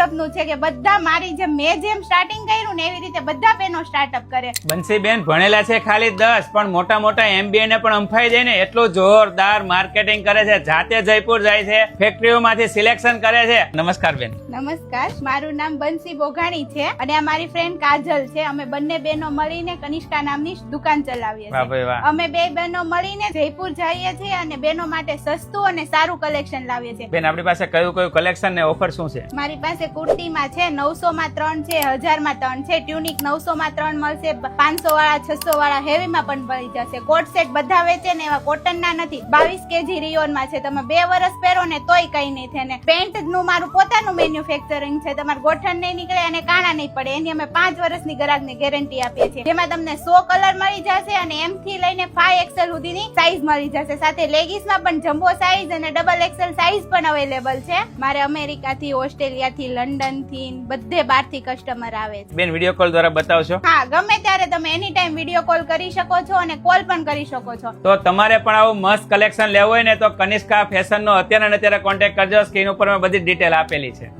મુજબનું છે કે બધા મારી જેમ સ્ટાર્ટિંગ કર્યું ને એવી રીતે બધા બહેનો સ્ટાર્ટઅપ કરે. બંસીબેન ભણેલા છે ખાલી 10 પણ મોટા મોટા MBA ને પણ અંફાઈ દે ને એટલું જોરદાર માર્કેટિંગ કરે છે. જાતે જયપુર જાય છે, ફેક્ટરીઓમાંથી સિલેક્શન કરે છે. નમસ્કાર બેન. નમસ્કાર, મારું નામ બંસી બોઘાણી છે અને આ મારી ફ્રેન્ડ કાજલ છે. અમે બંને બહેનો મળીને કનિષ્કા નામની દુકાન ચલાવીએ વાહ ભાઈ છીએ. વાહ. અમે બે બહેનો મળીને જયપુર જઈએ છીએ અને બહેનો માટે સસ્તું અને સારું કલેક્શન લાવીએ છીએ. બેન આપણી પાસે કયું કલેક્શન ને ઓફર શું છે? મારી પાસે કુર્તીમાં છે 900 માં 3 છે, 1000 માં 3 છે, ટ્યુનિક 900 માં 3 મળશે, 500 વાળા 600 વાળા હેવીમાં પણ મળી જશે. કોટ સેટ બધા વેચે ને એવા કોટન ના નથી. 22 kg રિયોન માં છે. તમે 2 વર્ષ પહેરો ને તોય કઈ નહીં થાય ને. પેન્ટ નું મારું પોતાનું મેન્યુફેક્ચરિંગ છે. તમારે ગોઠણ નહીં નીકળે અને કાણા નહીં પડે એની અમે 5 વર્ષની ગ્રાહકને ગેરંટી આપીએ છીએ. જેમાં તમને 100 કલર મળી જશે અને M થી લઈને 5XL સુધીની સાઈઝ મળી જશે. સાથે લેગીસ માં પણ જમ્બો સાઈઝ અને XXL સાઈઝ પણ અવેલેબલ છે. મારે અમેરિકા થી, ઓસ્ટ્રેલિયા થી, લંડન થી બધે બહાર થી કસ્ટમર આવે છે. બેન વિડીયો કોલ દ્વારા બતાવશો? હા, ગમે ત્યારે તમે એની ટાઈમ વિડીયો કોલ કરી શકો છો અને કોલ પણ કરી શકો છો. તો તમારે પણ આવું મસ્ત કલેક્શન લેવું હોય ને તો કનિષ્કા ફેશન નો અત્યારે કોન્ટેક્ટ કરજો. સ્ક્રીન ઉપર મેં બધી ડિટેલ આપેલી છે.